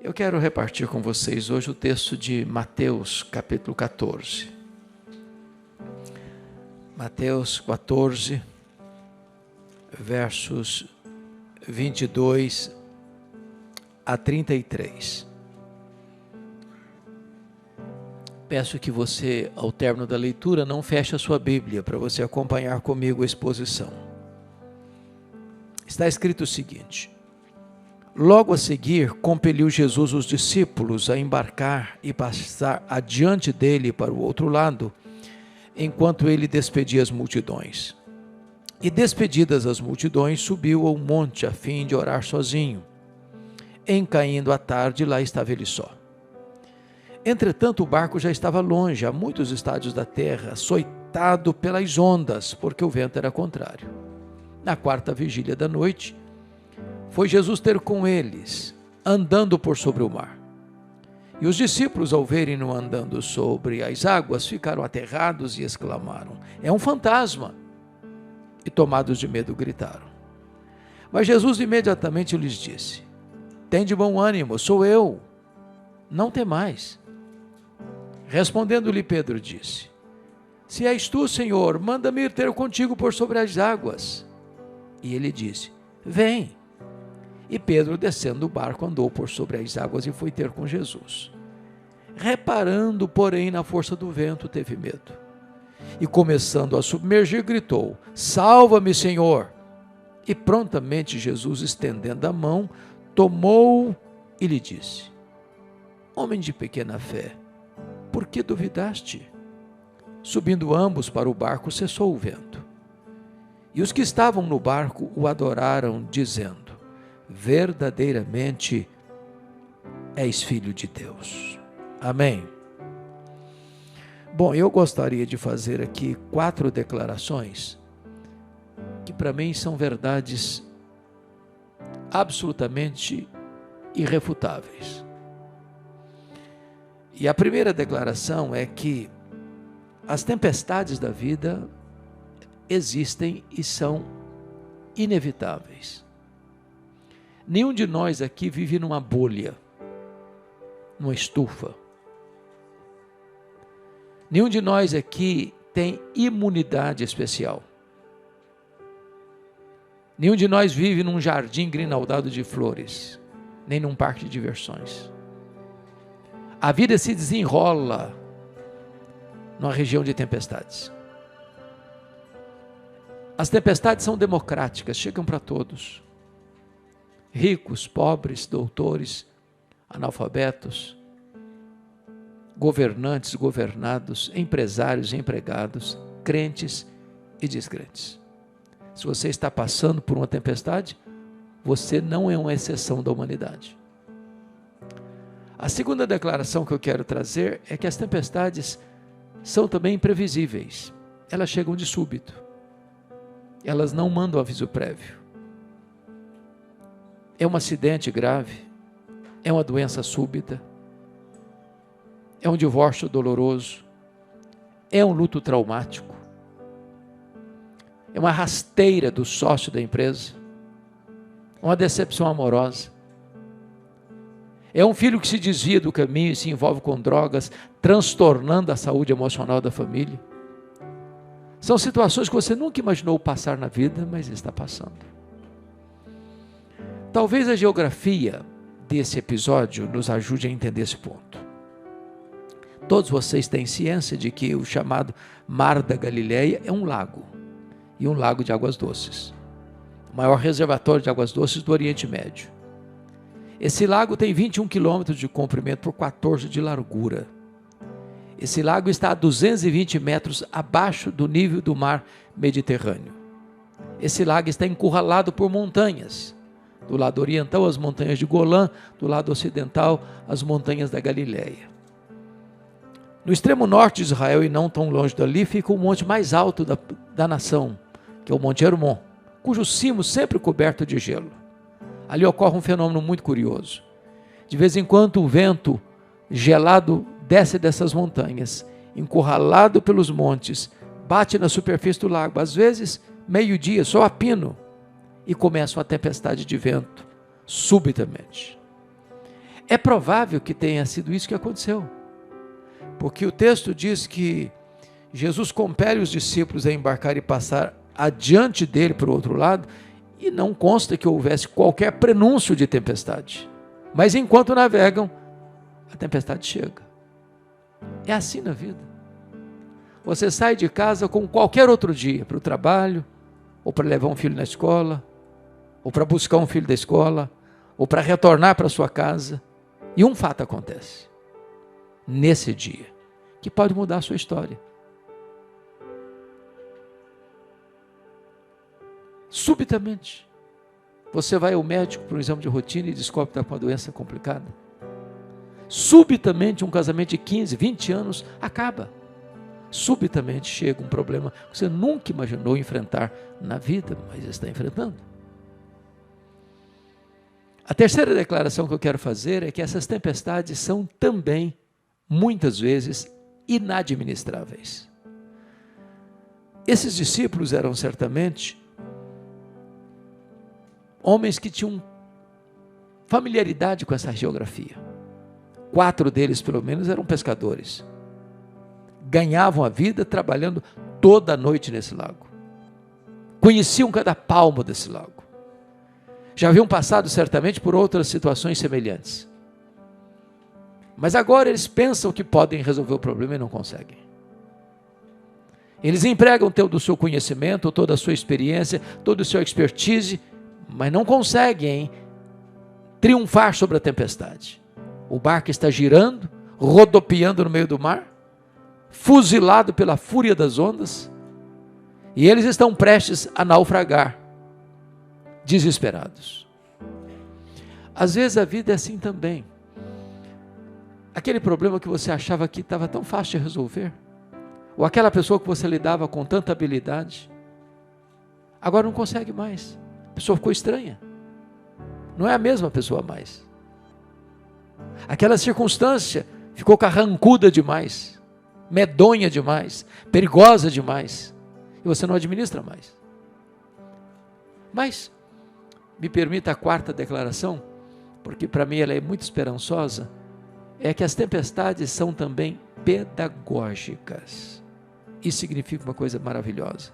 Eu quero repartir com vocês hoje o texto de Mateus, capítulo 14. Mateus 14, versos 22 a 33. Peço que você, ao término da leitura, não feche a sua Bíblia, para você acompanhar comigo a exposição. Está escrito o seguinte: logo a seguir, compeliu Jesus os discípulos a embarcar e passar adiante dele para o outro lado, enquanto ele despedia as multidões. E despedidas as multidões, subiu ao monte a fim de orar sozinho. Em caindo a tarde, lá estava ele só. Entretanto, o barco já estava longe, a muitos estádios da terra, açoitado pelas ondas, porque o vento era contrário. Na quarta vigília da noite, foi Jesus ter com eles, andando por sobre o mar. E os discípulos, ao verem-no andando sobre as águas, ficaram aterrados e exclamaram: é um fantasma! E tomados de medo, gritaram. Mas Jesus imediatamente lhes disse: tende bom ânimo, sou eu, não temais. Respondendo-lhe Pedro, disse: se és tu, Senhor, manda-me ir ter contigo por sobre as águas. E ele disse: vem. E Pedro, descendo do barco, andou por sobre as águas e foi ter com Jesus. Reparando, porém, na força do vento, teve medo. E começando a submergir, gritou: salva-me, Senhor! E prontamente Jesus, estendendo a mão, tomou e lhe disse: homem de pequena fé, por que duvidaste? Subindo ambos para o barco, cessou o vento. E os que estavam no barco o adoraram, dizendo: verdadeiramente és filho de Deus. Amém. Bom, eu gostaria de fazer aqui 4 declarações que para mim são verdades absolutamente irrefutáveis. E a primeira declaração é que as tempestades da vida existem e são inevitáveis. Nenhum de nós aqui vive numa bolha, numa estufa. Nenhum de nós aqui tem imunidade especial. Nenhum de nós vive num jardim grinaldado de flores, nem num parque de diversões. A vida se desenrola numa região de tempestades. As tempestades são democráticas, chegam para todos. Ricos, pobres, doutores, analfabetos, governantes, governados, empresários, empregados, crentes e descrentes. Se você está passando por uma tempestade, você não é uma exceção da humanidade. A segunda declaração que eu quero trazer é que as tempestades são também imprevisíveis. Elas chegam de súbito. Elas não mandam aviso prévio. É um acidente grave, é uma doença súbita, é um divórcio doloroso, é um luto traumático, é uma rasteira do sócio da empresa, uma decepção amorosa, é um filho que se desvia do caminho e se envolve com drogas, transtornando a saúde emocional da família. São situações que você nunca imaginou passar na vida, mas está passando. Talvez a geografia desse episódio nos ajude a entender esse ponto. Todos vocês têm ciência de que o chamado Mar da Galileia é um lago, e um lago de águas doces. O maior reservatório de águas doces do Oriente Médio. Esse lago tem 21 quilômetros de comprimento por 14 de largura. Esse lago está a 220 metros abaixo do nível do mar Mediterrâneo. Esse lago está encurralado por montanhas. Do lado oriental, as montanhas de Golã, do lado ocidental, as montanhas da Galileia. No extremo norte de Israel, e não tão longe dali, fica o monte mais alto da nação, que é o Monte Hermon, cujo cimo sempre coberto de gelo. Ali ocorre um fenômeno muito curioso. De vez em quando o vento gelado desce dessas montanhas, encurralado pelos montes, bate na superfície do lago, às vezes meio-dia, só a pino, e começa uma tempestade de vento subitamente. É provável que tenha sido isso que aconteceu, porque o texto diz que Jesus compele os discípulos a embarcar e passar adiante dele para o outro lado, e não consta que houvesse qualquer prenúncio de tempestade. Mas enquanto navegam, a tempestade chega. É assim na vida. Você sai de casa como qualquer outro dia, para o trabalho, ou para levar um filho na escola, ou para buscar um filho da escola, ou para retornar para sua casa, e um fato acontece nesse dia, que pode mudar a sua história. Subitamente, você vai ao médico para um exame de rotina e descobre que está com uma doença complicada. Subitamente, um casamento de 15, 20 anos acaba. Subitamente chega um problema que você nunca imaginou enfrentar na vida, mas está enfrentando. A terceira declaração que eu quero fazer é que essas tempestades são também, muitas vezes, inadministráveis. Esses discípulos eram certamente homens que tinham familiaridade com essa geografia. 4 deles, pelo menos, eram pescadores. Ganhavam a vida trabalhando toda a noite nesse lago. Conheciam cada palmo desse lago. Já haviam passado certamente por outras situações semelhantes. Mas agora eles pensam que podem resolver o problema e não conseguem. Eles empregam todo o seu conhecimento, toda a sua experiência, todo o seu expertise, mas não conseguem triunfar sobre a tempestade. O barco está girando, rodopiando no meio do mar, fuzilado pela fúria das ondas, e eles estão prestes a naufragar, desesperados. Às vezes a vida é assim também. Aquele problema que você achava que estava tão fácil de resolver, ou aquela pessoa que você lidava com tanta habilidade, agora não consegue mais. A pessoa ficou estranha. Não é a mesma pessoa mais. Aquela circunstância ficou carrancuda demais, medonha demais, perigosa demais, e você não administra mais. Mas, me permita a quarta declaração, porque para mim ela é muito esperançosa, é que as tempestades são também pedagógicas. Isso significa uma coisa maravilhosa.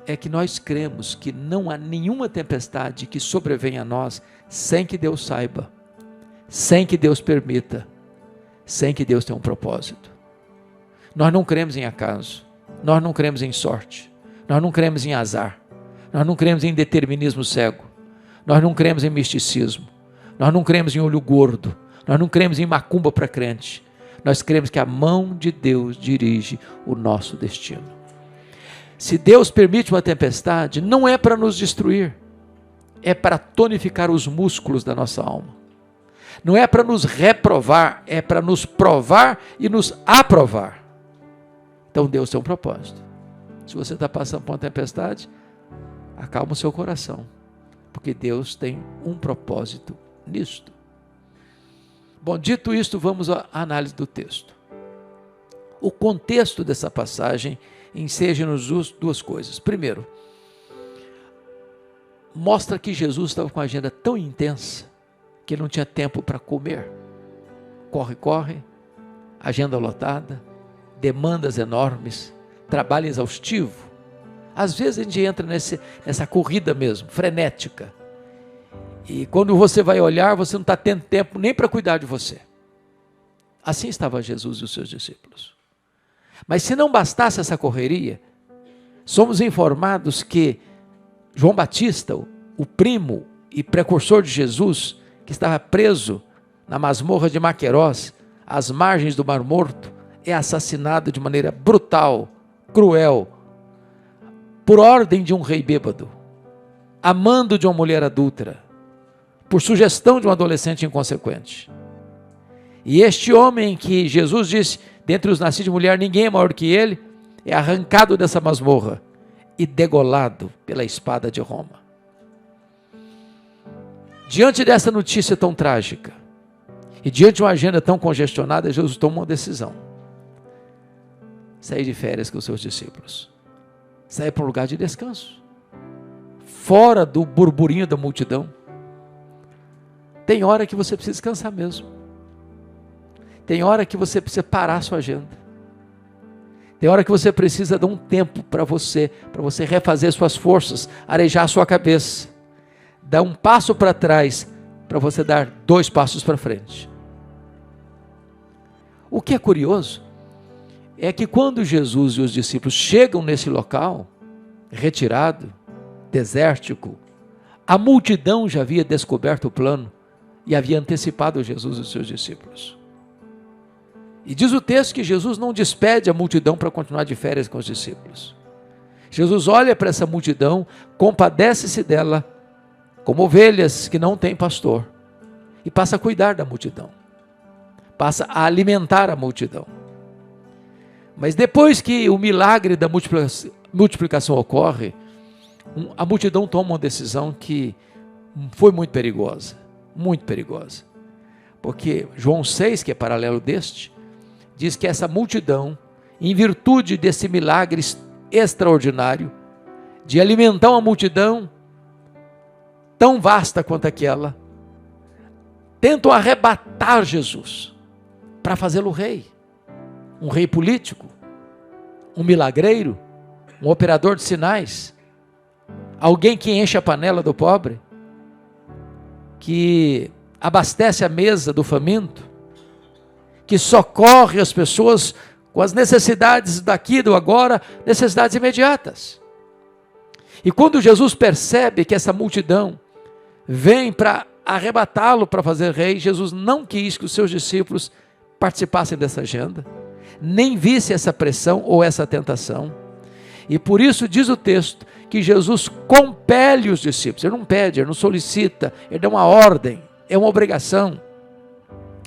É que nós cremos que não há nenhuma tempestade que sobrevenha a nós sem que Deus saiba, sem que Deus permita, sem que Deus tenha um propósito. Nós não cremos em acaso, nós não cremos em sorte, nós não cremos em azar, nós não cremos em determinismo cego, nós não cremos em misticismo, nós não cremos em olho gordo, nós não cremos em macumba para crente, nós cremos que a mão de Deus dirige o nosso destino. Se Deus permite uma tempestade, não é para nos destruir, é para tonificar os músculos da nossa alma. Não é para nos reprovar, é para nos provar e nos aprovar. Então Deus tem um propósito. Se você está passando por uma tempestade, acalma o seu coração, porque Deus tem um propósito nisto. Bom, dito isto, vamos à análise do texto. O contexto dessa passagem enseja-nos duas coisas. Primeiro, mostra que Jesus estava com uma agenda tão intensa que ele não tinha tempo para comer. Corre, agenda lotada, demandas enormes, trabalho exaustivo. Às vezes a gente entra nessa corrida mesmo, frenética. E quando você vai olhar, você não está tendo tempo nem para cuidar de você. Assim estava Jesus e os seus discípulos. Mas se não bastasse essa correria, somos informados que João Batista, o primo e precursor de Jesus, que estava preso na masmorra de Maquerós, às margens do Mar Morto, é assassinado de maneira brutal, cruel, por ordem de um rei bêbado, amando de uma mulher adúltera, por sugestão de um adolescente inconsequente. E este homem que Jesus disse, dentre os nascidos de mulher, ninguém é maior que ele, é arrancado dessa masmorra e degolado pela espada de Roma. Diante dessa notícia tão trágica, e diante de uma agenda tão congestionada, Jesus toma uma decisão. Sair de férias com os seus discípulos. Sair para um lugar de descanso. Fora do burburinho da multidão. Tem hora que você precisa descansar mesmo. Tem hora que você precisa parar a sua agenda. Tem hora que você precisa dar um tempo para você refazer suas forças, arejar a sua cabeça. Dar um passo para trás, para você dar 2 passos para frente. O que é curioso, é que quando Jesus e os discípulos chegam nesse local, retirado, desértico, a multidão já havia descoberto o plano, e havia antecipado Jesus e os seus discípulos. E diz o texto que Jesus não despede a multidão para continuar de férias com os discípulos. Jesus olha para essa multidão, compadece-se dela, como ovelhas que não têm pastor, e passa a cuidar da multidão, passa a alimentar a multidão. Mas depois que o milagre da multiplicação ocorre, a multidão toma uma decisão que foi muito perigosa. Muito perigosa, porque João 6, que é paralelo deste, diz que essa multidão, em virtude desse milagre extraordinário, de alimentar uma multidão tão vasta quanto aquela, tentam arrebatar Jesus, para fazê-lo rei, um rei político, um milagreiro, um operador de sinais, alguém que enche a panela do pobre, que abastece a mesa do faminto, que socorre as pessoas com as necessidades daqui, do agora, necessidades imediatas. E quando Jesus percebe que essa multidão vem para arrebatá-lo para fazer rei, Jesus não quis que os seus discípulos participassem dessa agenda, nem visse essa pressão ou essa tentação. E por isso diz o texto que Jesus compele os discípulos. Ele não pede, ele não solicita, ele dá uma ordem, é uma obrigação,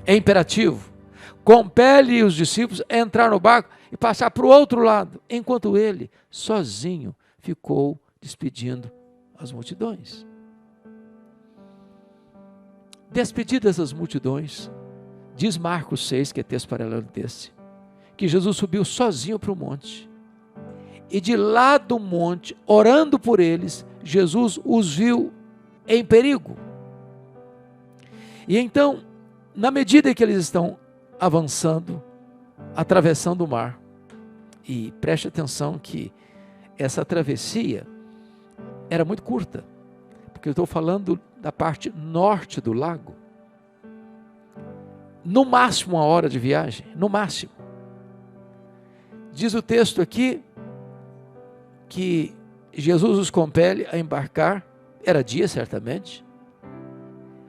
é imperativo. Compele os discípulos a entrar no barco e passar para o outro lado, enquanto ele, sozinho, ficou despedindo as multidões. Despedidas as multidões, diz Marcos 6, que é texto paralelo desse, que Jesus subiu sozinho para o monte. E de lá do monte, orando por eles, Jesus os viu em perigo. E então, na medida que eles estão avançando, atravessando o mar, e preste atenção que essa travessia era muito curta, porque eu estou falando da parte norte do lago, no máximo 1 hora de viagem, no máximo. Diz o texto aqui, que Jesus os compele a embarcar, era dia certamente,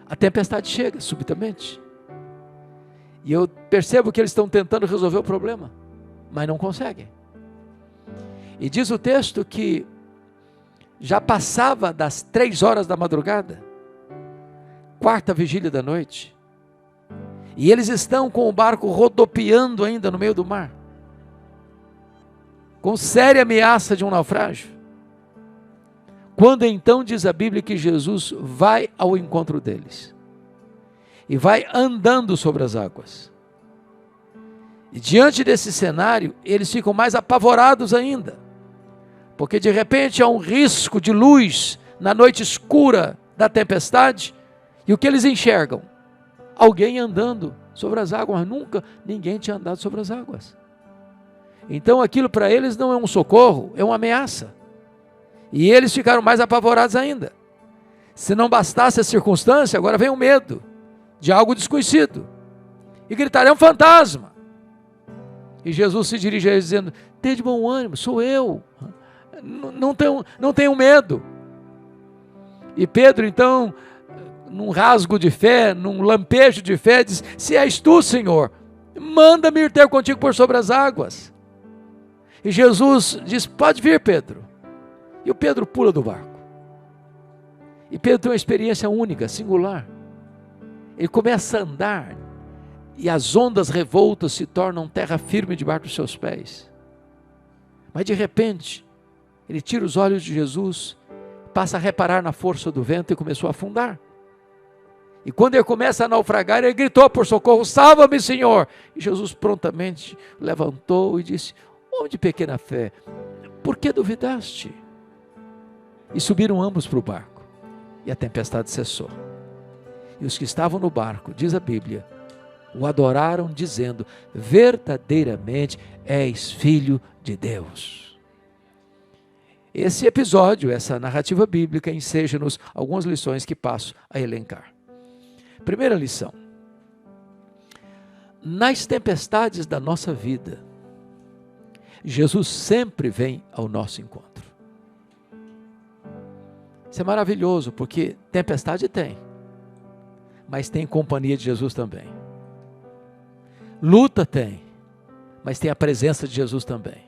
a tempestade chega subitamente, e eu percebo que eles estão tentando resolver o problema, mas não conseguem. E diz o texto que já passava das 3 horas da madrugada, 4ª vigília da noite, e eles estão com o barco rodopiando ainda no meio do mar, com séria ameaça de um naufrágio. Quando então diz a Bíblia que Jesus vai ao encontro deles, e vai andando sobre as águas. E diante desse cenário, eles ficam mais apavorados ainda, porque de repente há um risco de luz na noite escura da tempestade, e o que eles enxergam? Alguém andando sobre as águas, mas nunca ninguém tinha andado sobre as águas. Então aquilo para eles não é um socorro, é uma ameaça. E eles ficaram mais apavorados ainda. Se não bastasse a circunstância, agora vem o medo de algo desconhecido. E gritaram: é um fantasma. E Jesus se dirige a eles dizendo: tenha de bom ânimo, sou eu. Não tenham medo. E Pedro então, num rasgo de fé, num lampejo de fé, diz: se és tu, Senhor, manda-me ir ter contigo por sobre as águas. E Jesus diz: pode vir, Pedro. E o Pedro pula do barco. E Pedro tem uma experiência única, singular. Ele começa a andar, e as ondas revoltas se tornam terra firme debaixo dos seus pés. Mas de repente, ele tira os olhos de Jesus, passa a reparar na força do vento e começou a afundar. E quando ele começa a naufragar, ele gritou por socorro: salva-me, Senhor! E Jesus prontamente levantou e disse: homem de pequena fé, por que duvidaste? E subiram ambos para o barco, e a tempestade cessou. E os que estavam no barco, diz a Bíblia, o adoraram dizendo: verdadeiramente és filho de Deus. Esse episódio, essa narrativa bíblica, enseja-nos algumas lições que passo a elencar. Primeira lição: nas tempestades da nossa vida, Jesus sempre vem ao nosso encontro. Isso é maravilhoso, porque tempestade tem, mas tem companhia de Jesus também. Luta tem, mas tem a presença de Jesus também.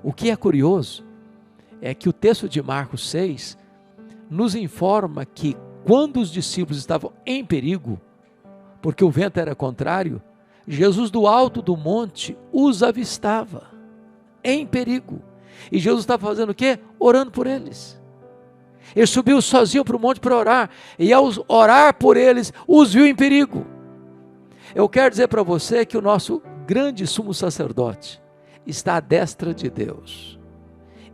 O que é curioso é que o texto de Marcos 6 nos informa que quando os discípulos estavam em perigo, porque o vento era contrário, Jesus do alto do monte os avistava, em perigo. E Jesus estava fazendo o quê? Orando por eles. Ele subiu sozinho para o monte para orar, e ao orar por eles, os viu em perigo. Eu quero dizer para você que o nosso grande sumo sacerdote está à destra de Deus,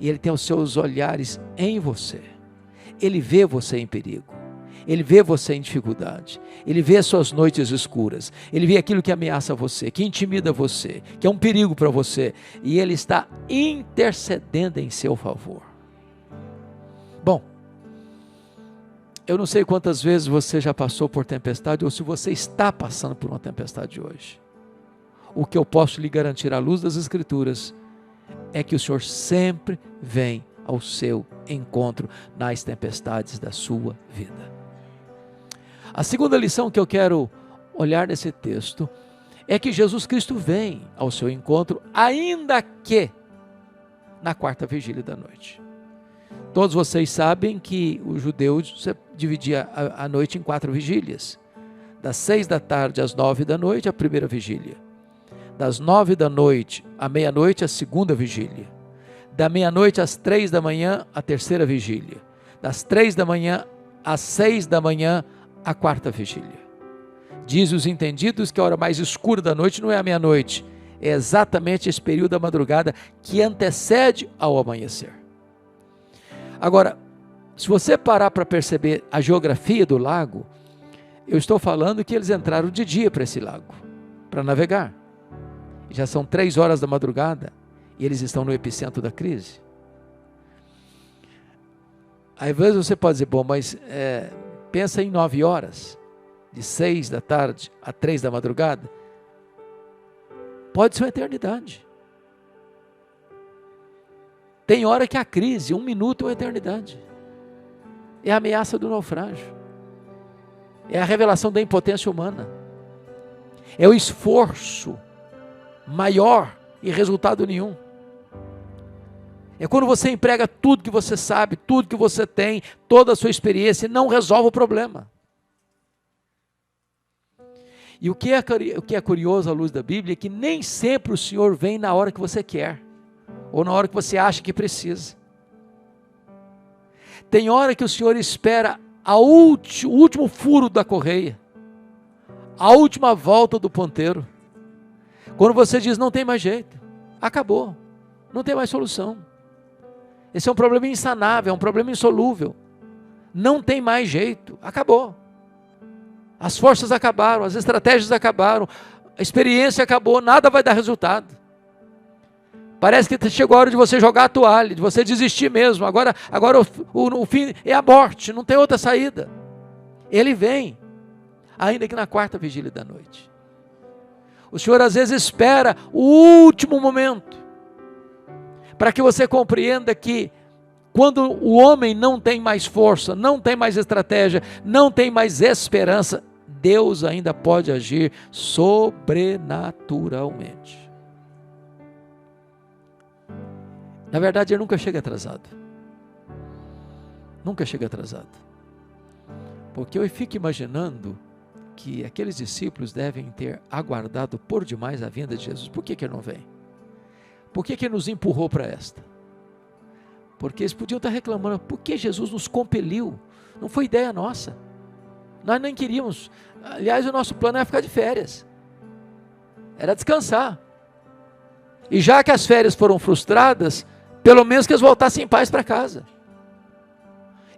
e ele tem os seus olhares em você. Ele vê você em perigo, ele vê você em dificuldade, ele vê as suas noites escuras, ele vê aquilo que ameaça você, que intimida você, que é um perigo para você, e ele está intercedendo em seu favor. Bom, eu não sei quantas vezes você já passou por tempestade, ou se você está passando por uma tempestade hoje. O que eu posso lhe garantir à luz das Escrituras é que o Senhor sempre vem ao seu encontro nas tempestades da sua vida. A segunda lição que eu quero olhar nesse texto é que Jesus Cristo vem ao seu encontro, ainda que na quarta vigília da noite. Todos vocês sabem que o judeu dividia a noite em 4 vigílias. Das 6 da tarde às 9 da noite, a primeira vigília. Das 9 da noite à meia-noite, a segunda vigília. Da meia-noite às 3 da manhã, a terceira vigília. Das 3 da manhã às 6 da manhã, a quarta vigília. Diz os entendidos que a hora mais escura da noite não é a meia-noite, é exatamente esse período da madrugada que antecede ao amanhecer. Agora, se você parar para perceber a geografia do lago, eu estou falando que eles entraram de dia para esse lago, para navegar. Já são 3 horas da madrugada e eles estão no epicentro da crise. Às vezes você pode dizer, bom, mas pensa em 9 horas, de 6 da tarde a 3 da madrugada. Pode ser uma eternidade. Tem hora que a crise, 1 minuto é uma eternidade. É a ameaça do naufrágio. É a revelação da impotência humana. É o esforço maior e resultado nenhum. É quando você emprega tudo que você sabe, tudo que você tem, toda a sua experiência, e não resolve o problema. E o que é curioso à luz da Bíblia é que nem sempre o Senhor vem na hora que você quer, ou na hora que você acha que precisa. Tem hora que o Senhor espera o último furo da correia, a última volta do ponteiro, quando você diz, não tem mais jeito, acabou, não tem mais solução, esse é um problema insanável, é um problema insolúvel, não tem mais jeito, acabou, as forças acabaram, as estratégias acabaram, a experiência acabou, nada vai dar resultado. Parece que chegou a hora de você jogar a toalha, de você desistir mesmo. Agora o fim é a morte, não tem outra saída. Ele vem, ainda que na quarta vigília da noite. O Senhor às vezes espera o último momento, para que você compreenda que quando o homem não tem mais força, não tem mais estratégia, não tem mais esperança, Deus ainda pode agir sobrenaturalmente. Na verdade, ele nunca chega atrasado. Nunca chega atrasado. Porque eu fico imaginando que aqueles discípulos devem ter aguardado por demais a vinda de Jesus. Por que ele não vem? Por que ele nos empurrou para esta? Porque eles podiam estar reclamando, por que Jesus nos compeliu? Não foi ideia nossa. Nós nem queríamos. Aliás, o nosso plano era ficar de férias. Era descansar. E já que as férias foram frustradas, pelo menos que eles voltassem em paz para casa.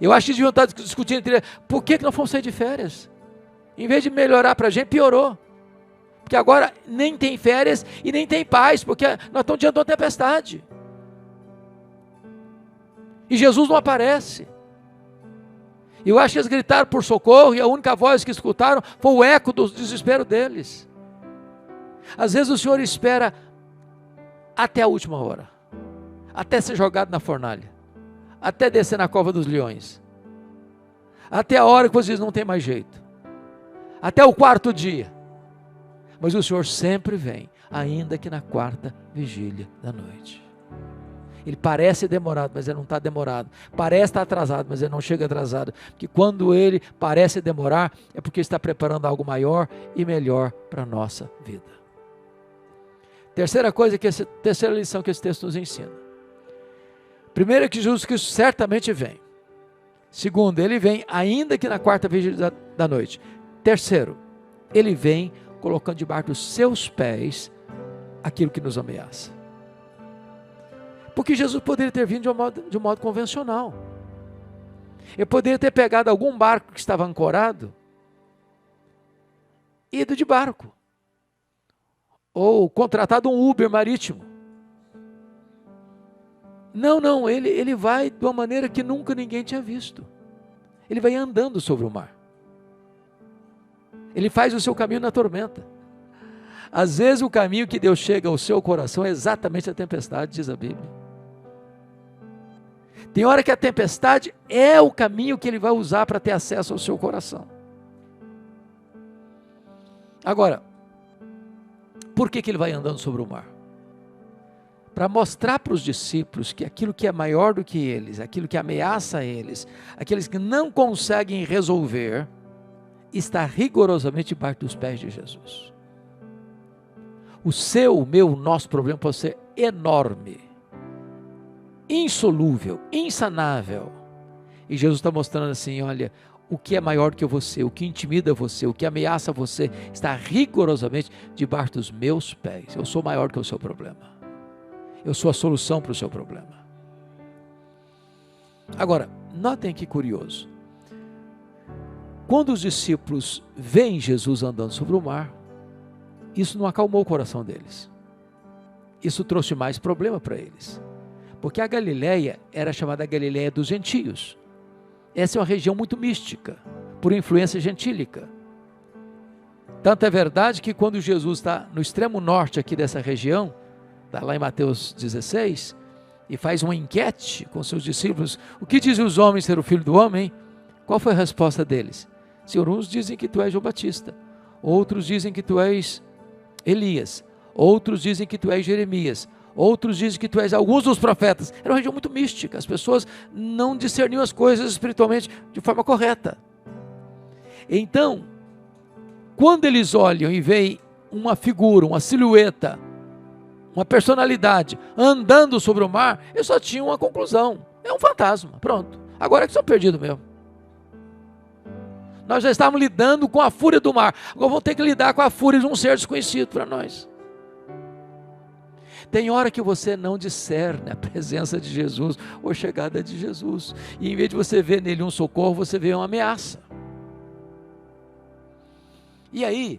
Eu acho que deviam estar discutindo entre eles, por que não fomos sair de férias? Em vez de melhorar para a gente, piorou. Porque agora nem tem férias e nem tem paz, porque nós estamos diante de uma tempestade. E Jesus não aparece. Eu acho que eles gritaram por socorro e a única voz que escutaram foi o eco do desespero deles. Às vezes o Senhor espera até a última hora, até ser jogado na fornalha, até descer na cova dos leões, até a hora que você diz não tem mais jeito, até o quarto dia. Mas o Senhor sempre vem, ainda que na quarta vigília da noite. Ele parece demorado, mas ele não está demorado. Parece estar atrasado, mas ele não chega atrasado. Porque quando ele parece demorar, é porque está preparando algo maior e melhor para a nossa vida. Terceira terceira lição que esse texto nos ensina. Primeiro é que Jesus Cristo certamente vem. Segundo, ele vem ainda que na quarta vigília da noite. Terceiro, ele vem colocando debaixo dos seus pés aquilo que nos ameaça. Porque Jesus poderia ter vindo de um modo convencional. Ele poderia ter pegado algum barco que estava ancorado e ido de barco. Ou contratado um Uber marítimo. Não, ele vai de uma maneira que nunca ninguém tinha visto. Ele vai andando sobre o mar. Ele faz o seu caminho na tormenta. Às vezes o caminho que Deus chega ao seu coração é exatamente a tempestade, diz a Bíblia. Tem hora que a tempestade é o caminho que Ele vai usar para ter acesso ao seu coração. Agora, por que Ele vai andando sobre o mar? Para mostrar para os discípulos que aquilo que é maior do que eles, aquilo que ameaça eles, aqueles que não conseguem resolver, está rigorosamente debaixo dos pés de Jesus. O meu, nosso problema pode ser enorme, insolúvel, insanável. E Jesus está mostrando assim, olha, o que é maior do que você, o que intimida você, o que ameaça você, está rigorosamente debaixo dos meus pés. Eu sou maior que o seu problema. Eu sou a solução para o seu problema. Agora, notem que curioso. Quando os discípulos veem Jesus andando sobre o mar, isso não acalmou o coração deles. Isso trouxe mais problema para eles. Porque a Galileia era chamada Galileia dos gentios. Essa é uma região muito mística, por influência gentílica. Tanto é verdade que quando Jesus está no extremo norte aqui dessa região, está lá em Mateus 16, e faz uma enquete com seus discípulos, o que dizem os homens ser o Filho do Homem? Qual foi a resposta deles? Senhor, uns dizem que tu és João Batista, outros dizem que tu és Elias, outros dizem que tu és Jeremias, outros dizem que tu és alguns dos profetas. Era uma região muito mística, as pessoas não discerniam as coisas espiritualmente de forma correta. Então, quando eles olham e veem uma figura, uma silhueta, uma personalidade andando sobre o mar, eles só tinham uma conclusão: é um fantasma, pronto, agora é que estão perdidos mesmo. Nós já estávamos lidando com a fúria do mar, agora vamos ter que lidar com a fúria de um ser desconhecido para nós. Tem hora que você não discerne a presença de Jesus ou a chegada de Jesus, e em vez de você ver nele um socorro, você vê uma ameaça. E aí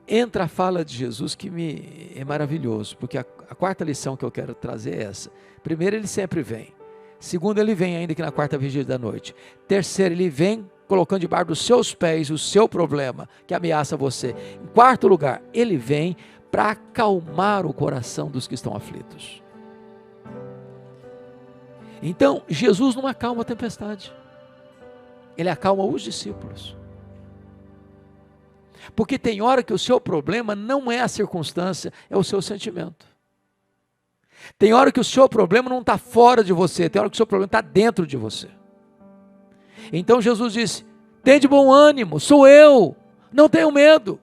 entra a fala de Jesus que é maravilhoso, porque a quarta lição que eu quero trazer é essa. Primeiro, ele sempre vem. Segundo, ele vem ainda que na quarta vigília da noite. Terceiro, ele vem colocando debaixo dos seus pés o seu problema que ameaça você. Em quarto lugar, ele vem para acalmar o coração dos que estão aflitos. Então, Jesus não acalma a tempestade. Ele acalma os discípulos. Porque tem hora que o seu problema não é a circunstância, é o seu sentimento. Tem hora que o seu problema não está fora de você, tem hora que o seu problema está dentro de você. Então Jesus disse: tem de bom ânimo, sou eu, não tenho medo.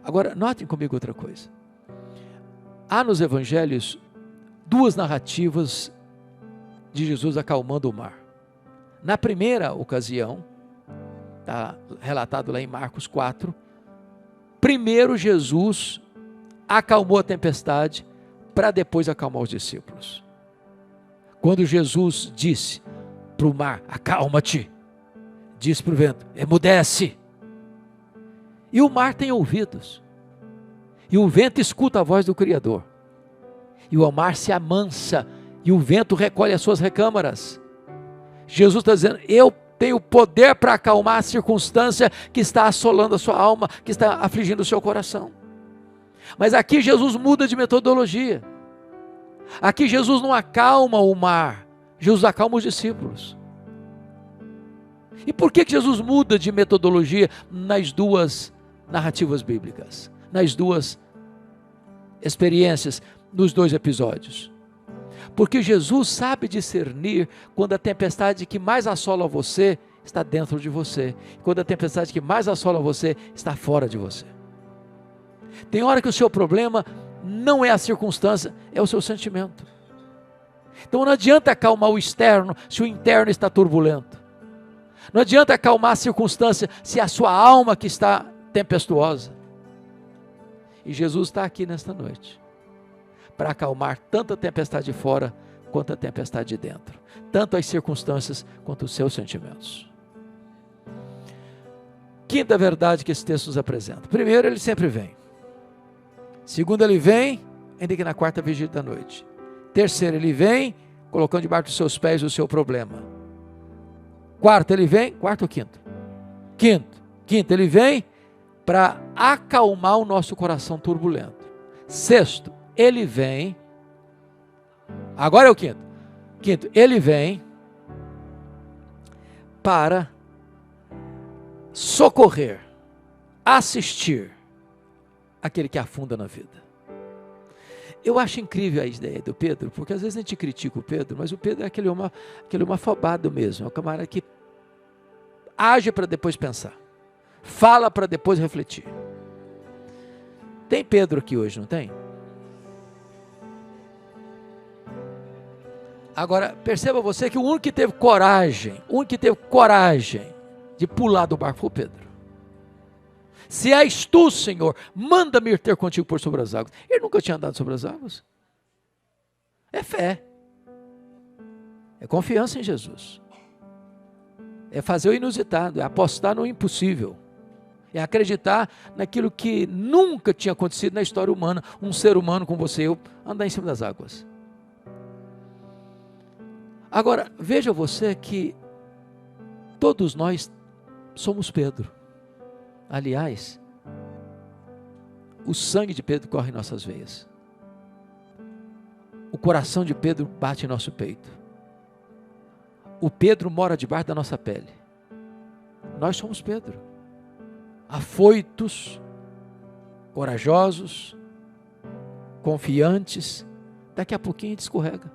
Agora, notem comigo outra coisa. Há nos evangelhos duas narrativas de Jesus acalmando o mar. Na primeira ocasião, está relatado lá em Marcos 4, primeiro Jesus acalmou a tempestade para depois acalmar os discípulos. Quando Jesus disse para o mar, acalma-te, disse para o vento, emudece. E o mar tem ouvidos. E o vento escuta a voz do Criador. E o mar se amansa. E o vento recolhe as suas recâmaras. Jesus está dizendo, eu tenho poder para acalmar a circunstância que está assolando a sua alma, que está afligindo o seu coração. Mas aqui Jesus muda de metodologia. Aqui Jesus não acalma o mar, Jesus acalma os discípulos. E por que Jesus muda de metodologia nas duas narrativas bíblicas? Nas duas experiências, nos dois episódios? Porque Jesus sabe discernir quando a tempestade que mais assola você está dentro de você, quando a tempestade que mais assola você está fora de você. Tem hora que o seu problema não é a circunstância, é o seu sentimento. Então não adianta acalmar o externo se o interno está turbulento. Não adianta acalmar a circunstância se a sua alma que está tempestuosa. E Jesus está aqui nesta noite para acalmar tanto a tempestade de fora quanto a tempestade de dentro, tanto as circunstâncias quanto os seus sentimentos. Quinta verdade que esse texto nos apresenta. Primeiro, ele sempre vem. Segundo, ele vem, ainda que na quarta vigília da noite. Terceiro, ele vem, colocando debaixo dos seus pés o seu problema. Quarto, ele vem, quarto ou quinto? Quinto, ele vem para acalmar o nosso coração turbulento. Sexto, ele vem, agora é o quinto, ele vem para socorrer, assistir aquele que afunda na vida. Eu acho incrível a ideia do Pedro, porque às vezes a gente critica o Pedro, mas o Pedro é aquele homem afobado mesmo, é um camarada que age para depois pensar, fala para depois refletir. Tem Pedro aqui hoje, não tem? Agora, perceba você que o único que teve coragem de pular do barco foi o Pedro. Se és tu, Senhor, manda-me ir ter contigo por sobre as águas. Ele nunca tinha andado sobre as águas. É fé. É confiança em Jesus. É fazer o inusitado, é apostar no impossível. É acreditar naquilo que nunca tinha acontecido na história humana. Um ser humano como você e eu andar em cima das águas. Agora, veja você que todos nós somos Pedro. Aliás, o sangue de Pedro corre em nossas veias. O coração de Pedro bate em nosso peito. O Pedro mora debaixo da nossa pele. Nós somos Pedro. Afoitos, corajosos, confiantes. Daqui a pouquinho a gente escorrega.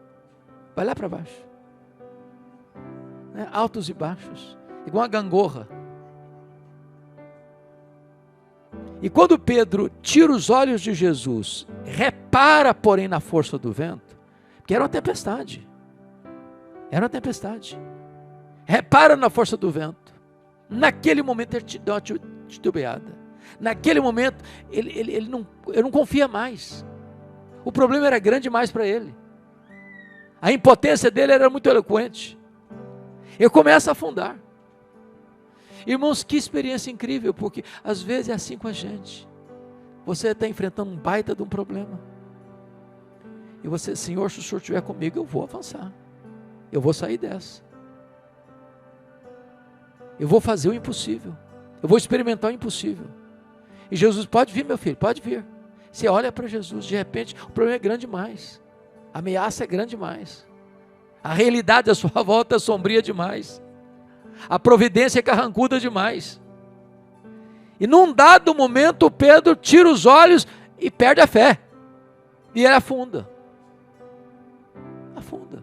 Vai lá para baixo. Altos e baixos, igual uma gangorra. E quando Pedro tira os olhos de Jesus, repara, porém, na força do vento, porque era uma tempestade. Era uma tempestade. Repara na força do vento. Naquele momento ele te dá uma titubeada. Naquele momento ele não confia mais. O problema era grande demais para ele. A impotência dele era muito eloquente. Ele começa a afundar. Irmãos, que experiência incrível, porque às vezes é assim com a gente. Você está enfrentando um baita de um problema. E você, Senhor, se o Senhor estiver comigo, eu vou avançar. Eu vou sair dessa. Eu vou fazer o impossível. Eu vou experimentar o impossível. E Jesus, pode vir, meu filho, pode vir. Você olha para Jesus, de repente, o problema é grande demais. A ameaça é grande demais. A realidade à sua volta é sombria demais. A providência é carrancuda demais. E num dado momento, Pedro tira os olhos e perde a fé. E ele afunda. Afunda.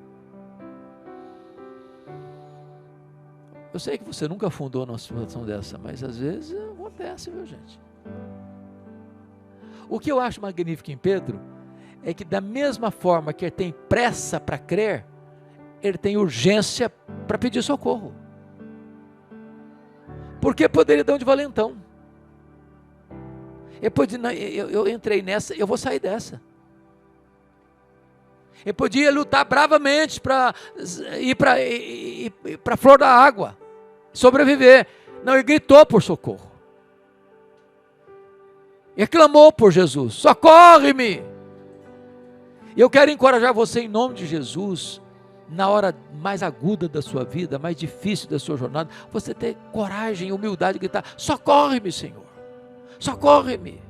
Eu sei que você nunca afundou numa situação dessa, mas às vezes acontece, viu, gente? O que eu acho magnífico em Pedro é que da mesma forma que ele tem pressa para crer, ele tem urgência para pedir socorro. Porque poderia dar um de valentão. Ele pode dizer, eu entrei nessa, eu vou sair dessa. Ele podia lutar bravamente para ir para a flor da água, sobreviver. Não, ele gritou por socorro. Ele clamou por Jesus: socorre-me. E eu quero encorajar você em nome de Jesus, na hora mais aguda da sua vida, mais difícil da sua jornada, você ter coragem e humildade de gritar: socorre-me, Senhor, socorre-me.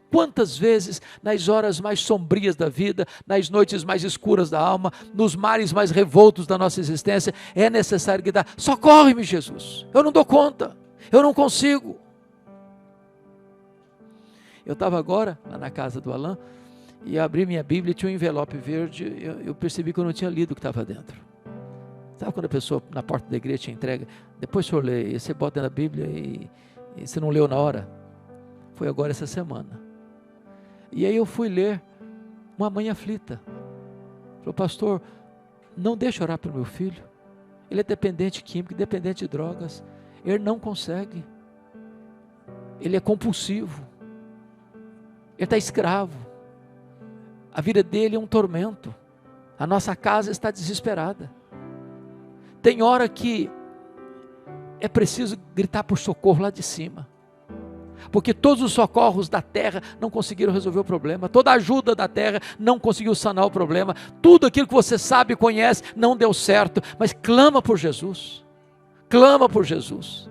Quantas vezes, nas horas mais sombrias da vida, nas noites mais escuras da alma, nos mares mais revoltos da nossa existência, é necessário gritar: socorre-me, Jesus, eu não dou conta, eu não consigo. Eu estava agora lá na casa do Alain, e abri minha Bíblia e tinha um envelope verde. Eu percebi que eu não tinha lido o que estava dentro. Sabe quando a pessoa na porta da igreja te entrega, depois o senhor lê, e você bota na Bíblia e você não leu na hora? Foi agora essa semana. E aí eu fui ler uma mãe aflita. Falou: pastor, não deixe orar pelo meu filho. Ele é dependente químico, dependente de drogas. Ele não consegue. Ele é compulsivo. Ele está escravo. A vida dele é um tormento. A nossa casa está desesperada. Tem hora que é preciso gritar por socorro lá de cima. Porque todos os socorros da terra não conseguiram resolver o problema. Toda a ajuda da terra não conseguiu sanar o problema. Tudo aquilo que você sabe e conhece não deu certo. Mas clama por Jesus. Clama por Jesus.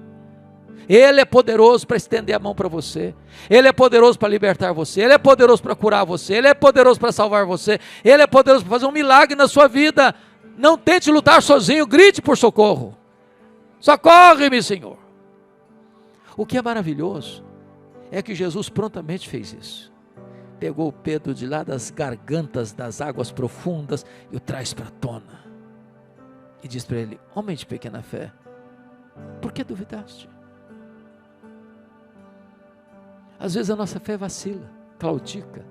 Ele é poderoso para estender a mão para você. Ele é poderoso para libertar você. Ele é poderoso para curar você. Ele é poderoso para salvar você. Ele é poderoso para fazer um milagre na sua vida. Não tente lutar sozinho. Grite por socorro. Socorre-me, Senhor. O que é maravilhoso é que Jesus prontamente fez isso. Pegou o Pedro de lá das gargantas das águas profundas e o traz para a tona. E diz para ele: homem de pequena fé, por que duvidaste? Às vezes a nossa fé vacila, claudica.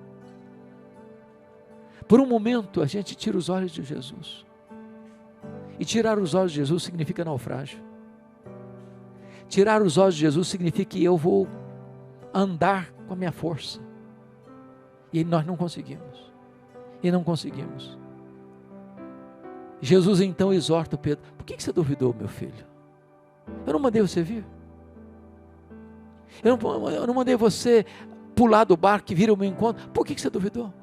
Por um momento a gente tira os olhos de Jesus. E tirar os olhos de Jesus significa naufrágio. Tirar os olhos de Jesus significa que eu vou andar com a minha força. E nós não conseguimos. E não conseguimos. Jesus então exorta Pedro: por que você duvidou, meu filho? Eu não mandei você vir. Eu não mandei você pular do barco e vir ao meu encontro. Por que você duvidou?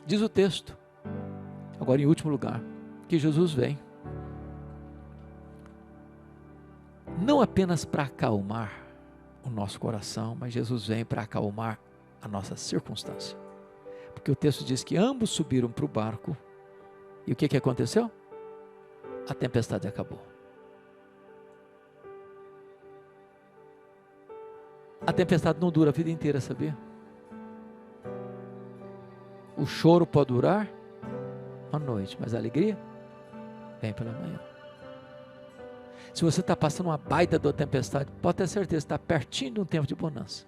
Diz o texto, agora em último lugar, que Jesus vem não apenas para acalmar o nosso coração, mas Jesus vem para acalmar a nossa circunstância. Porque o texto diz que ambos subiram para o barco, e o que aconteceu? A tempestade acabou. A tempestade não dura a vida inteira, sabia? O choro pode durar uma noite, mas a alegria vem pela manhã. Se você está passando uma baita de uma tempestade, pode ter certeza, está pertinho de um tempo de bonança.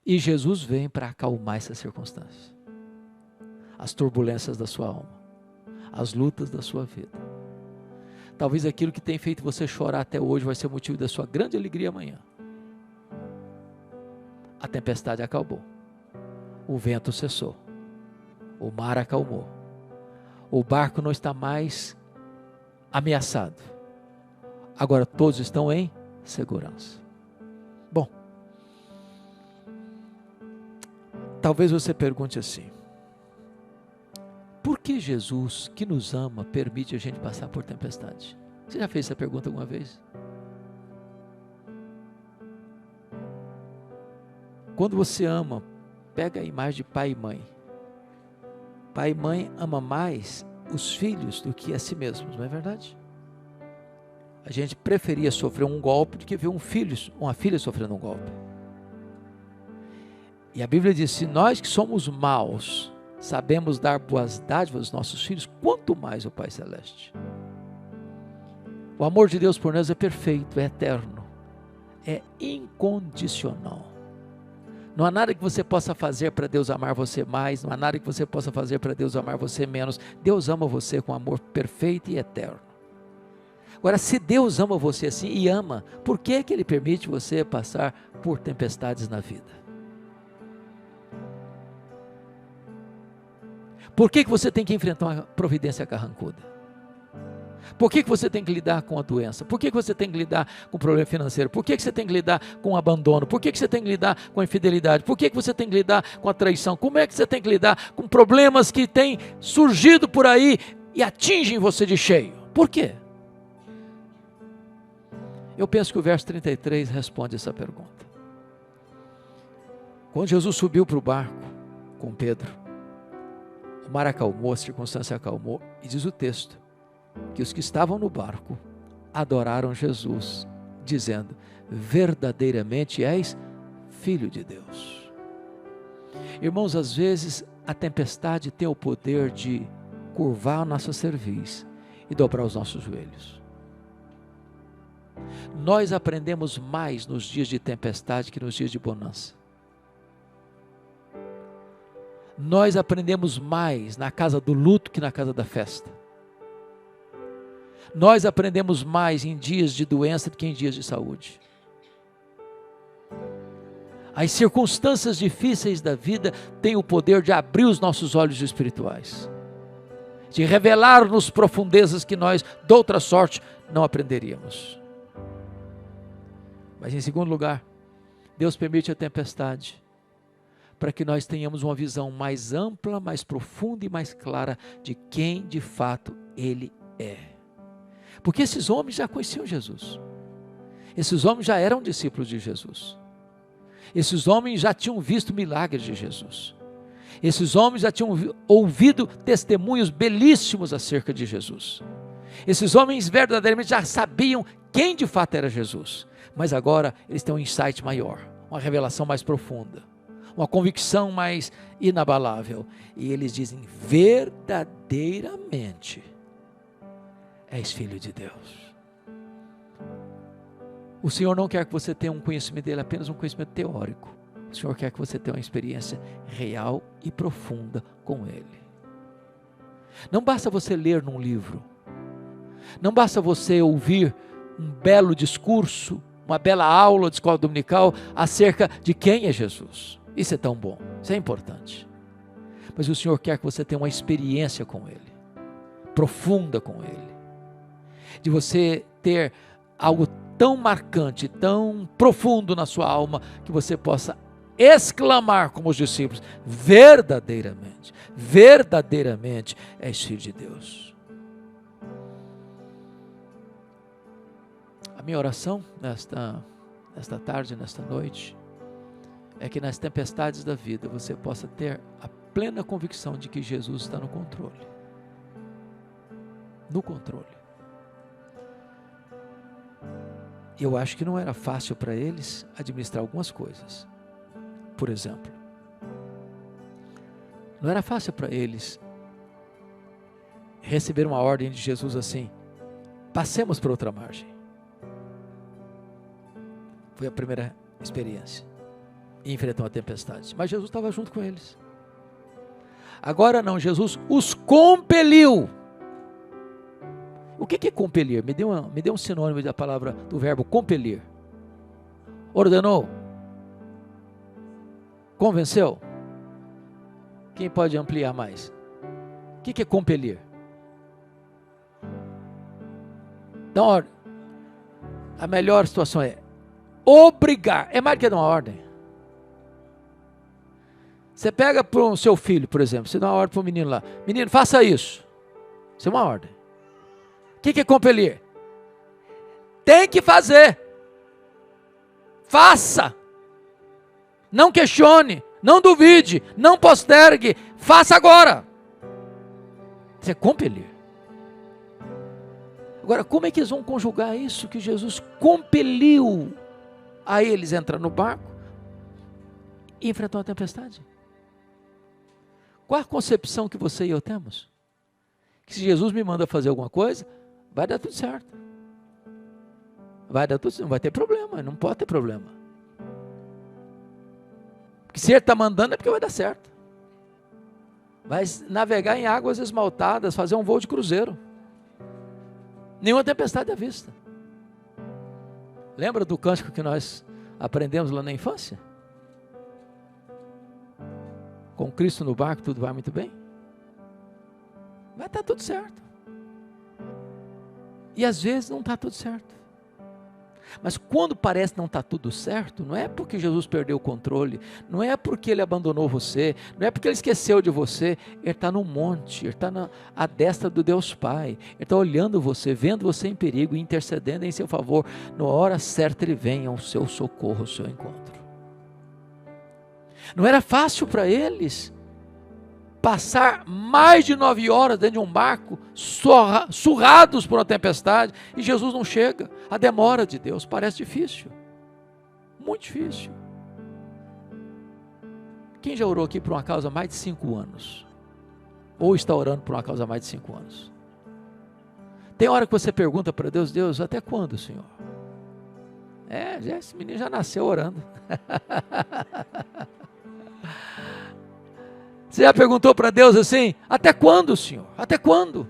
E Jesus vem para acalmar essas circunstâncias. As turbulências da sua alma. As lutas da sua vida. Talvez aquilo que tem feito você chorar até hoje vai ser motivo da sua grande alegria amanhã. A tempestade acabou. O vento cessou. O mar acalmou. O barco não está mais ameaçado. Agora todos estão em segurança. Bom, talvez você pergunte assim: por que Jesus, que nos ama, permite a gente passar por tempestade? Você já fez essa pergunta alguma vez? Quando você ama, pega a imagem de pai e mãe. Pai e mãe ama mais os filhos do que a si mesmos, não é verdade? A gente preferia sofrer um golpe do que ver uma filha sofrendo um golpe. E a Bíblia diz: se nós que somos maus sabemos dar boas dádivas aos nossos filhos, quanto mais o Pai Celeste. O amor de Deus por nós é perfeito, é eterno, é incondicional. Não há nada que você possa fazer para Deus amar você mais, não há nada que você possa fazer para Deus amar você menos. Deus ama você com amor perfeito e eterno. Agora, se Deus ama você assim, e ama, por que que Ele permite você passar por tempestades na vida? Por que que você tem que enfrentar uma providência carrancuda? Por que que você tem que lidar com a doença? Por que que você tem que lidar com o problema financeiro? Por que que você tem que lidar com o abandono? Por que que você tem que lidar com a infidelidade? Por que que você tem que lidar com a traição? Como é que você tem que lidar com problemas que têm surgido por aí e atingem você de cheio? Por quê? Eu penso que o verso 33 responde essa pergunta. Quando Jesus subiu para o barco com Pedro, o mar acalmou, a circunstância acalmou, e diz o texto, que os que estavam no barco adoraram Jesus, dizendo, verdadeiramente és Filho de Deus. Irmãos, às vezes a tempestade tem o poder de curvar a nossa cerviz e dobrar os nossos joelhos. Nós aprendemos mais nos dias de tempestade que nos dias de bonança. Nós aprendemos mais na casa do luto que na casa da festa. Nós aprendemos mais em dias de doença do que em dias de saúde. As circunstâncias difíceis da vida têm o poder de abrir os nossos olhos espirituais, de revelar-nos profundezas que nós, de outra sorte, não aprenderíamos. Mas em segundo lugar, Deus permite a tempestade para que nós tenhamos uma visão mais ampla, mais profunda e mais clara de quem de fato Ele é. Porque esses homens já conheciam Jesus. Esses homens já eram discípulos de Jesus. Esses homens já tinham visto milagres de Jesus. Esses homens já tinham ouvido testemunhos belíssimos acerca de Jesus. Esses homens verdadeiramente já sabiam quem de fato era Jesus. Mas agora eles têm um insight maior, uma revelação mais profunda, uma convicção mais inabalável. E eles dizem, verdadeiramente és Filho de Deus. O Senhor não quer que você tenha um conhecimento dele, apenas um conhecimento teórico. O Senhor quer que você tenha uma experiência real e profunda com Ele. Não basta você ler num livro. Não basta você ouvir um belo discurso, uma bela aula de escola dominical acerca de quem é Jesus. Isso é tão bom, isso é importante. Mas o Senhor quer que você tenha uma experiência com Ele, profunda com Ele. De você ter algo tão marcante, tão profundo na sua alma, que você possa exclamar como os discípulos, verdadeiramente, verdadeiramente és Filho de Deus. A minha oração nesta tarde, nesta noite, é que nas tempestades da vida você possa ter a plena convicção de que Jesus está no controle. No controle. Eu acho que não era fácil para eles administrar algumas coisas. Por exemplo, não era fácil para eles receber uma ordem de Jesus assim, passemos para outra margem. Foi a primeira experiência, e enfrentou a tempestade, mas Jesus estava junto com eles. Agora não, Jesus os compeliu. O que é compelir? Me dê um sinônimo da palavra, do verbo compelir. Ordenou? Convenceu? Quem pode ampliar mais? O que é compelir? Então, a melhor situação é obrigar. É mais do que dar uma ordem. Você pega para o seu filho, por exemplo, você dá uma ordem para o menino lá. Menino, faça isso. Isso é uma ordem. O que é compelir? Tem que fazer. Faça. Não questione, não duvide, não postergue. Faça agora. Isso é compelir. Agora, como é que eles vão conjugar isso que Jesus compeliu a eles entrar no barco e enfrentar a tempestade? Qual a concepção que você e eu temos? Que se Jesus me manda fazer alguma coisa, vai dar tudo certo. Vai dar tudo certo, não vai ter problema, não pode ter problema. Porque se Ele está mandando é porque vai dar certo. Vai navegar em águas esmaltadas, fazer um voo de cruzeiro. Nenhuma tempestade à vista. Lembra do cântico que nós aprendemos lá na infância? Com Cristo no barco tudo vai muito bem. Vai estar tudo certo. E às vezes não está tudo certo. Mas quando parece não estar tudo certo, não é porque Jesus perdeu o controle, não é porque Ele abandonou você, não é porque Ele esqueceu de você. Ele está no monte, Ele está à destra do Deus Pai, Ele está olhando você, vendo você em perigo e intercedendo em seu favor. Na hora certa Ele vem ao seu socorro, ao seu encontro. Não era fácil para eles passar mais de 9 horas dentro de um barco, surrados por uma tempestade, e Jesus não chega. A demora de Deus parece difícil, muito difícil. Quem já orou aqui por uma causa há mais de 5 anos? Ou está orando por uma causa há mais de 5 anos? Tem hora que você pergunta para Deus: Deus, até quando, Senhor? Esse menino já nasceu orando. Você já perguntou para Deus assim: até quando, Senhor? Até quando?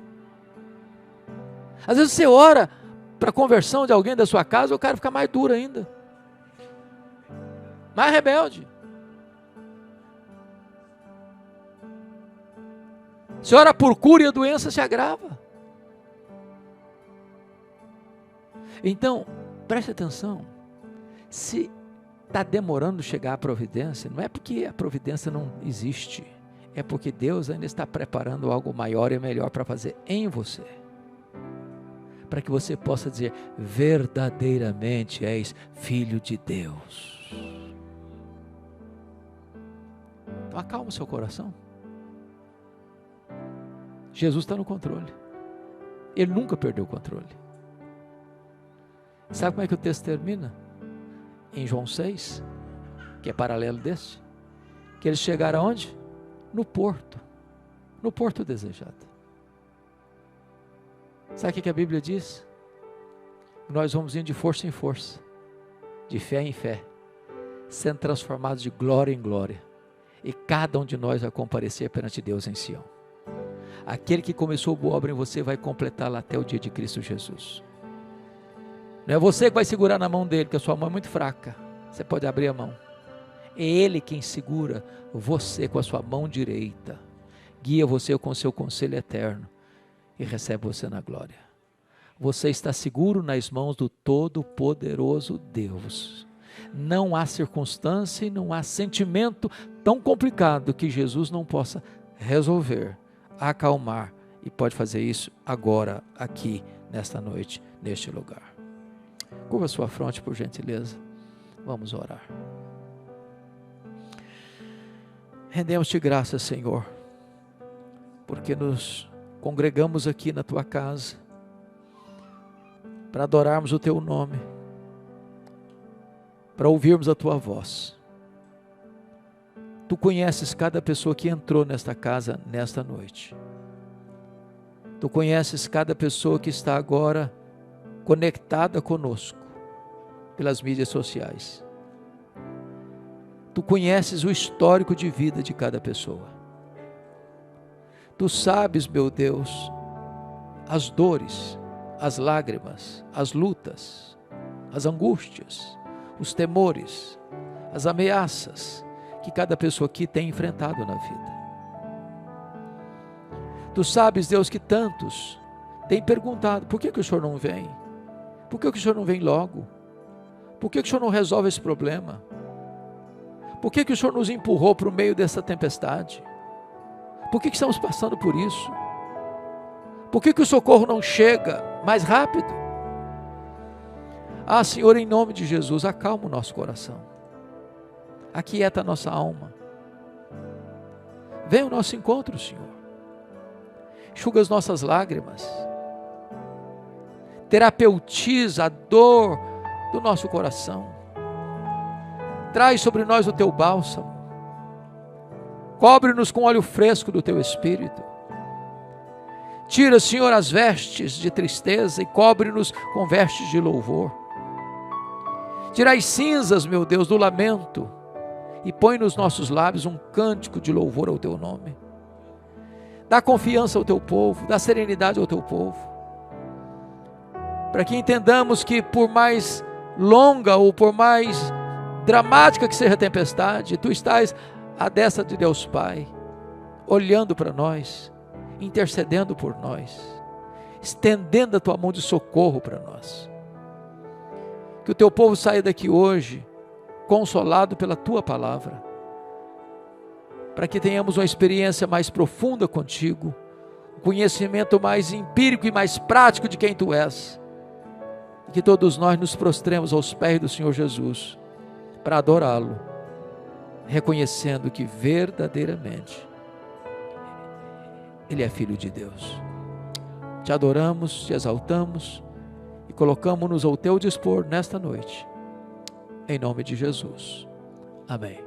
Às vezes você ora para a conversão de alguém da sua casa, o cara fica mais duro ainda, mais rebelde. Você ora por cura e a doença se agrava. Então, preste atenção. Se está demorando chegar a providência, não é porque a providência não existe, é porque Deus ainda está preparando algo maior e melhor para fazer em você, para que você possa dizer: verdadeiramente és filho de Deus. Então acalma o seu coração. Jesus está no controle. Ele nunca perdeu o controle. Sabe como é que o texto termina? Em João 6, que é paralelo desse, que eles chegaram aonde? No porto desejado. Sabe o que a Bíblia diz? Nós vamos indo de força em força, de fé em fé, sendo transformados de glória em glória, e cada um de nós vai comparecer perante Deus em Sião. Aquele que começou boa obra em você vai completá-la até o dia de Cristo Jesus. Não é você que vai segurar na mão dele, porque a sua mão é muito fraca. Você pode abrir a mão. É Ele quem segura você com a sua mão direita, guia você com o seu conselho eterno e recebe você na glória. Você está seguro nas mãos do Todo-Poderoso Deus. Não há circunstância e não há sentimento tão complicado que Jesus não possa resolver, acalmar, e pode fazer isso agora, aqui, nesta noite, neste lugar. Curva sua fronte, por gentileza. Vamos orar. Rendemos-te graças, Senhor, porque nos congregamos aqui na tua casa para adorarmos o teu nome, para ouvirmos a tua voz. Tu conheces cada pessoa que entrou nesta casa nesta noite. Tu conheces cada pessoa que está agora conectada conosco pelas mídias sociais. Tu conheces o histórico de vida de cada pessoa. Tu sabes, meu Deus, as dores, as lágrimas, as lutas, as angústias, os temores, as ameaças que cada pessoa aqui tem enfrentado na vida. Tu sabes, Deus, que tantos têm perguntado: por que o Senhor não vem? Por que o Senhor não vem logo? Por que o Senhor não resolve esse problema? Por que o Senhor nos empurrou para o meio dessa tempestade? Por que estamos passando por isso? Por que o socorro não chega mais rápido? Ah, Senhor, em nome de Jesus, acalma o nosso coração, aquieta a nossa alma. Vem ao nosso encontro, Senhor. Enxuga as nossas lágrimas, terapeutiza a dor do nosso coração, traz sobre nós o teu bálsamo, cobre-nos com óleo fresco do teu Espírito, tira, Senhor, as vestes de tristeza e cobre-nos com vestes de louvor, tira as cinzas, meu Deus, do lamento e põe nos nossos lábios um cântico de louvor ao teu nome. Dá confiança ao teu povo, dá serenidade ao teu povo. para que entendamos que por mais longa ou por mais dramática que seja a tempestade, Tu estás à destra de Deus Pai, olhando para nós, intercedendo por nós, estendendo a Tua mão de socorro para nós. Que o Teu povo saia daqui hoje consolado pela Tua palavra, para que tenhamos uma experiência mais profunda contigo, um conhecimento mais empírico e mais prático de quem Tu és, e que todos nós nos prostremos aos pés do Senhor Jesus, para adorá-lo, reconhecendo que verdadeiramente Ele é Filho de Deus. Te adoramos, te exaltamos e colocamos-nos ao Teu dispor nesta noite, em nome de Jesus. Amém.